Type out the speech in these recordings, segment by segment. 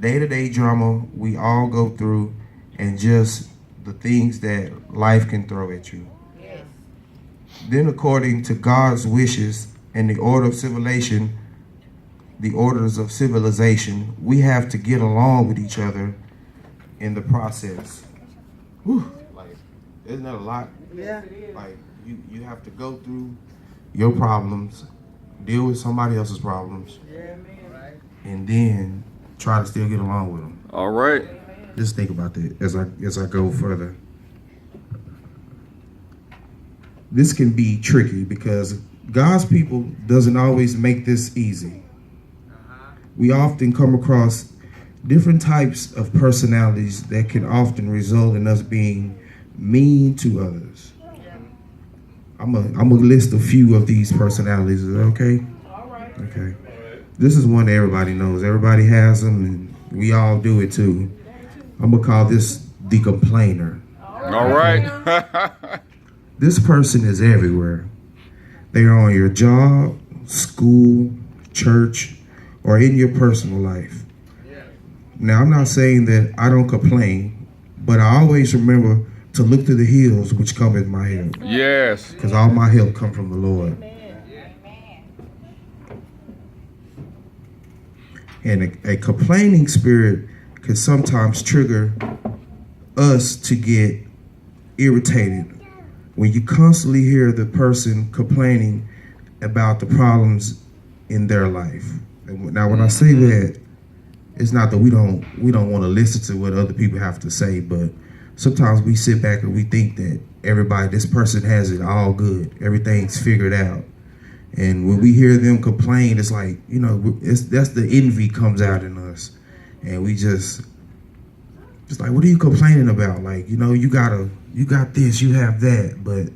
day-to-day drama we all go through, and just the things that life can throw at you. Yes. Then according to God's wishes and the orders of civilization, we have to get along with each other in the process. Whew. Like, isn't that a lot? Yeah. Like, you have to go through your problems, deal with somebody else's problems, Yeah, man. and then try to still get along with them. All right. Just think about that as I go further. This can be tricky because God's people doesn't always make this easy. We often come across different types of personalities that can often result in us being mean to others. I'm gonna list a few of these personalities. Is that okay? All right. Okay. This is one that everybody knows. Everybody has them, and we all do it too. I'm gonna call this the complainer. All right. This person is everywhere. They are on your job, school, church, or in your personal life. Now, I'm not saying that I don't complain, but I always remember to look to the hills which cometh my help, Yes. because all my help come from the Lord. And a complaining spirit can sometimes trigger us to get irritated when you constantly hear the person complaining about the problems in their life. And now, when I say that, it's not that we don't want to listen to what other people have to say, but sometimes we sit back and we think that this person has it all good, everything's figured out. And when we hear them complain, it's like, that's the envy comes out in us. And we just like, what are you complaining about? Like, you got this, you have that, but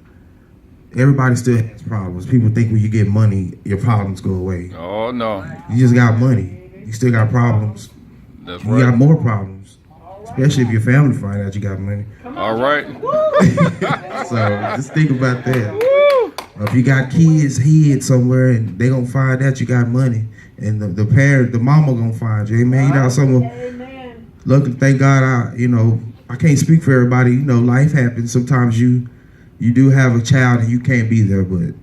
everybody still has problems. People think when you get money, your problems go away. Oh, no. You just got money. You still got problems. That's You got right. more problems, especially if your family find out you got money. All right. So just think about that. If you got kids hid somewhere and they gonna find out you got money, and the mama gonna find you. Amen. Amen. Luckily, thank God, I can't speak for everybody. Life happens. Sometimes you do have a child and you can't be there, but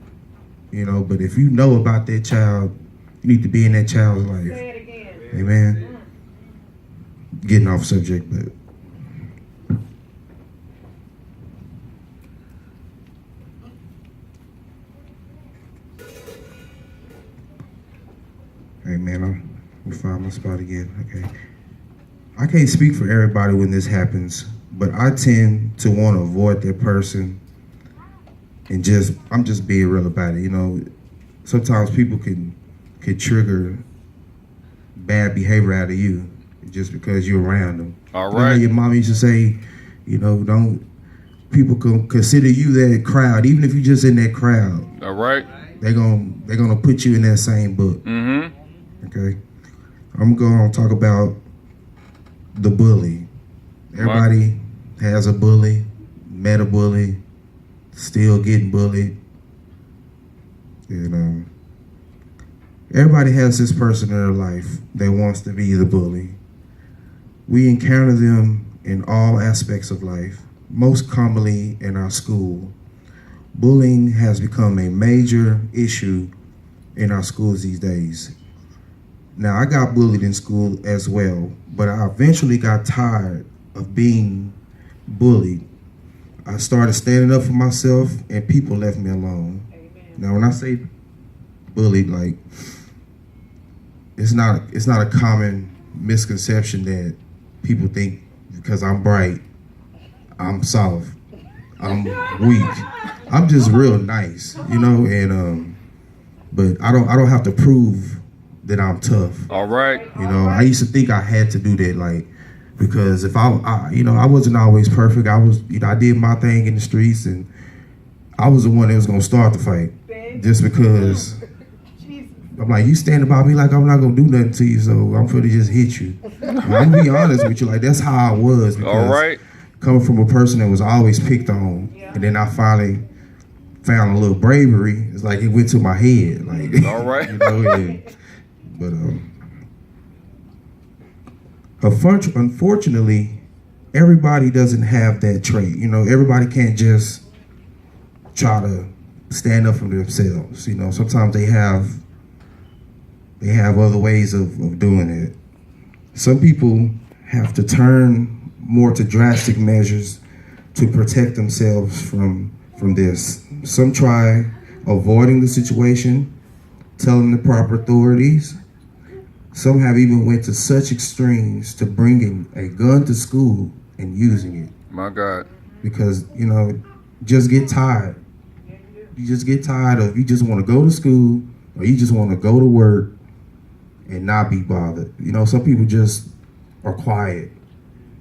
if you know about that child, you need to be in that child's life. Say it again. Amen. Getting off subject, but hey man, let me find my spot again. Okay. I can't speak for everybody when this happens, but I tend to want to avoid that person, and I'm just being real about it. Sometimes people can trigger bad behavior out of you just because you're around them. All You know how right. your mom used to say, don't people consider you that crowd, even if you're just in that crowd. All right. They're gonna put you in that same book. Mm-hmm. Okay, I'm gonna talk about the bully. Everybody has a bully, met a bully, still getting bullied. Everybody has this person in their life that wants to be the bully. We encounter them in all aspects of life, most commonly in our school. Bullying has become a major issue in our schools these days. Now, I got bullied in school as well, but I eventually got tired of being bullied. I started standing up for myself, and people left me alone. Amen. Now, when I say bullied, like, it's not a common misconception that people think because I'm bright, I'm soft, I'm weak. I'm just real nice, and but I don't have to prove that I'm tough. All right. I used to think I had to do that, like, because if I wasn't always perfect. I did my thing in the streets, and I was the one that was gonna start the fight, just because I'm like, you standing by me like I'm not gonna do nothing to you, so I'm gonna just hit you. I'm gonna be honest with you, like that's how I was. Because All right. coming from a person that was always picked on, and then I finally found a little bravery. It's like it went to my head, like All right. but Unfortunately, everybody doesn't have that trait. You know, everybody can't just try to stand up for themselves. You know, sometimes they have other ways of doing it. Some people have to turn more to drastic measures to protect themselves from this. Some try avoiding the situation, telling the proper authorities. Some have even went to such extremes to bringing a gun to school and using it. My God. Because, you know, just get tired. You just get tired of, you just want to go to school or you just want to go to work and not be bothered. You know, some people just are quiet.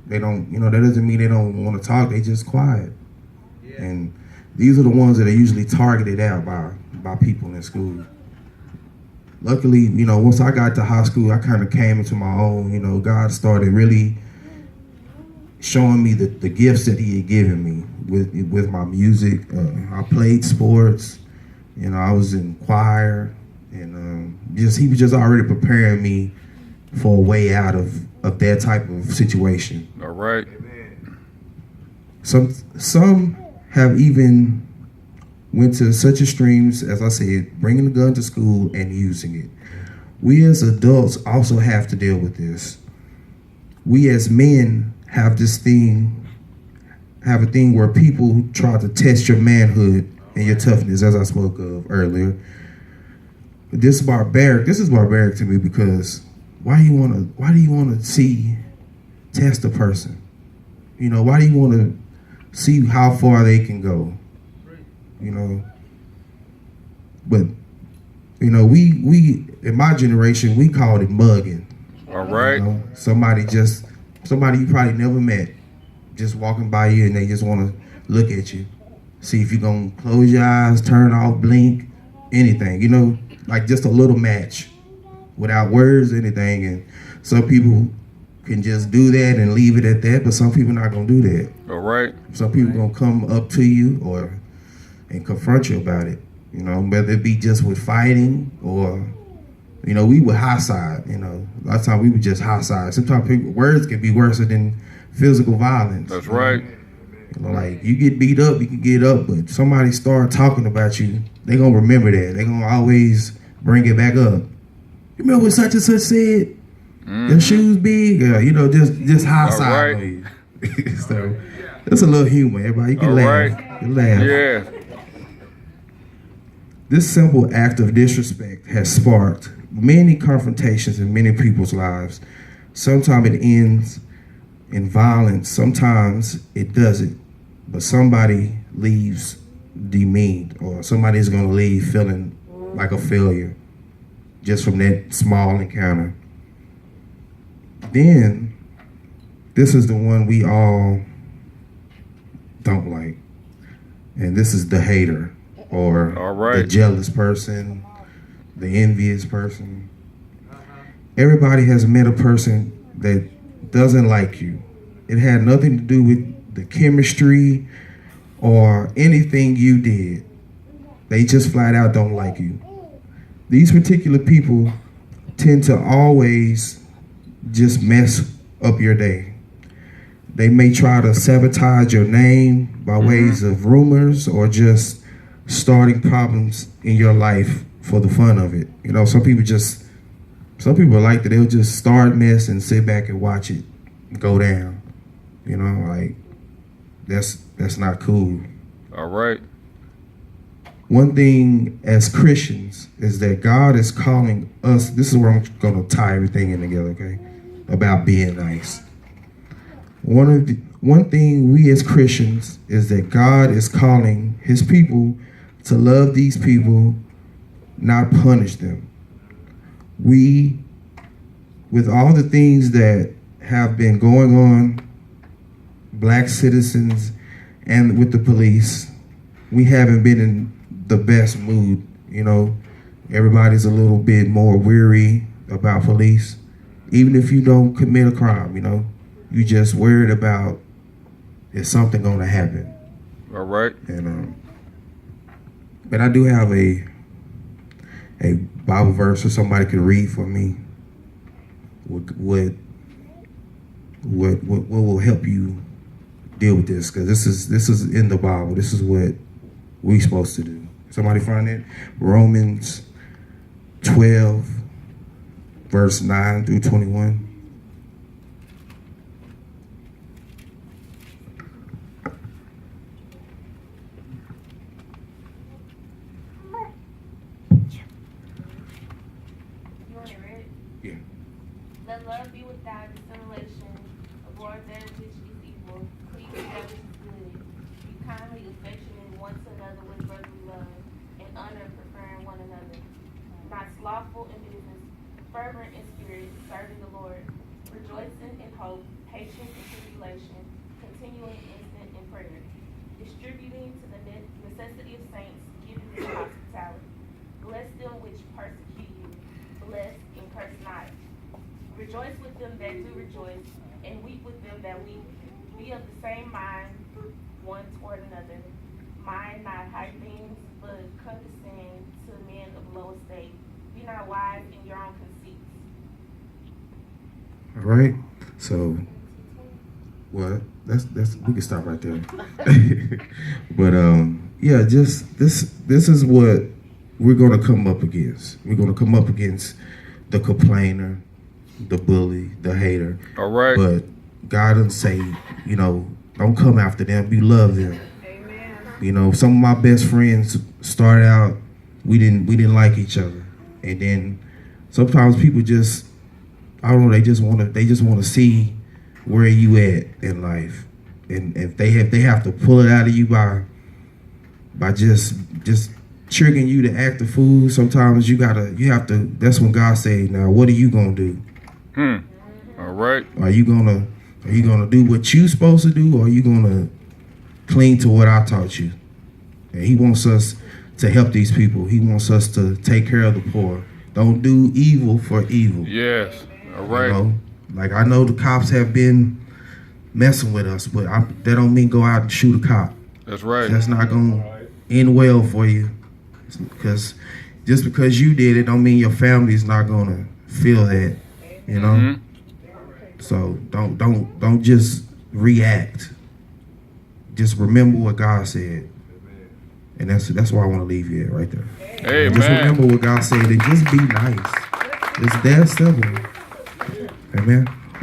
They don't, you know, that doesn't mean they don't want to talk, they just quiet. Yeah. And these are the ones that are usually targeted out by people in school. Luckily, you know, once I got to high school, I kind of came into my own. You know, God started really showing me the gifts that he had given me with my music. I played sports, you know, I was in choir, and he was just already preparing me for a way out of that type of situation. All right. Some have even went to such extremes, as I said, bringing the gun to school and using it. We as adults also have to deal with this. We as men have a thing where people try to test your manhood and your toughness, as I spoke of earlier. This is barbaric to me, because why do you want to test a person? You know, why do you want to see how far they can go? You know, but you know, we in my generation, we called it mugging. All right. You know? Somebody you probably never met, just walking by you, and they just want to look at you, see if you're gonna close your eyes, turn off, blink, anything. You know, like just a little match, without words or anything. And some people can just do that and leave it at that, but some people not gonna do that. All right. Some people gonna come up to you and confront you about it, you know, whether it be just with fighting or, you know, we were high side, you know. A lot of times we were just high side. Sometimes words can be worse than physical violence. That's right. You know, like, you get beat up, you can get up, but somebody start talking about you, they gonna remember that. They gonna always bring it back up. You remember what such and such said? Your shoes big? You know, just high side on you. So, that's a little humor, everybody. You can laugh. Right. You can laugh. Yeah. This simple act of disrespect has sparked many confrontations in many people's lives. Sometimes it ends in violence, sometimes it doesn't. But somebody leaves demeaned, or somebody's gonna leave feeling like a failure just from that small encounter. Then, this is the one we all don't like. And this is the hater, or the jealous person, the envious person. Everybody has met a person that doesn't like you. It had nothing to do with the chemistry or anything you did. They just flat out don't like you. These particular people tend to always just mess up your day. They may try to sabotage your name by ways of rumors or just starting problems in your life for the fun of it. You know, some people are like that. They'll just start mess and sit back and watch it go down. You know, like, that's not cool. All right. One thing as Christians is that God is calling us, this is where I'm going to tie everything in together, okay, about being nice. One thing we as Christians is that God is calling his people to love these people, not punish them. We, with all the things that have been going on, black citizens and with the police, we haven't been in the best mood. You know, everybody's a little bit more weary about police. Even if you don't commit a crime, you know, you just worried about, is something gonna happen? All right. And but I do have a Bible verse, or somebody could read for me what what will help you deal with this, because this is in the Bible. This is what we're supposed to do. Somebody find it? Romans 12, verse 9 through 21. You want it read? Yeah. Let love be without dissimulation. Avoid that which is evil. Cleave to that which is good. Be kindly affectionate one to another with brotherly love, and honor preferring one another. Not slothful in business, fervent in spirit, serving the Lord, rejoicing in hope, patient in tribulation, continuing instant in prayer, distributing to the necessity of saints, giving them hospitality. Bless them which persecute you. Bless and curse not. Rejoice with them that do rejoice, and weep with them that weep. Be of the same mind one toward another. Mind not high things, but condescend to men of low estate. Be not wise in your own conceits. All right. So, well, that's we can stop right there. But yeah, just this is what we're gonna come up against. We're gonna come up against the complainer, the bully, the hater. All right. But God doesn't say, don't come after them. You love them. Amen. Some of my best friends started out, we didn't like each other, and then sometimes people just, I don't know, they just want to see where you at in life, and if they have to pull it out of you by just triggering you to act the fool. Sometimes you have to. That's when God say, now what are you gonna do? All right. Are you gonna do what you supposed to do, or are you gonna cling to what I taught you? And He wants us to help these people. He wants us to take care of the poor. Don't do evil for evil. Yes. All right. Like I know the cops have been messing with us, but that don't mean go out and shoot a cop. That's right. That's not gonna end well for you. Because just because you did it, don't mean your family's not gonna feel that. So don't just react. Just remember what God said, and that's why I want to leave you at right there. Amen. Just remember what God said, and just be nice. It's that simple. Amen.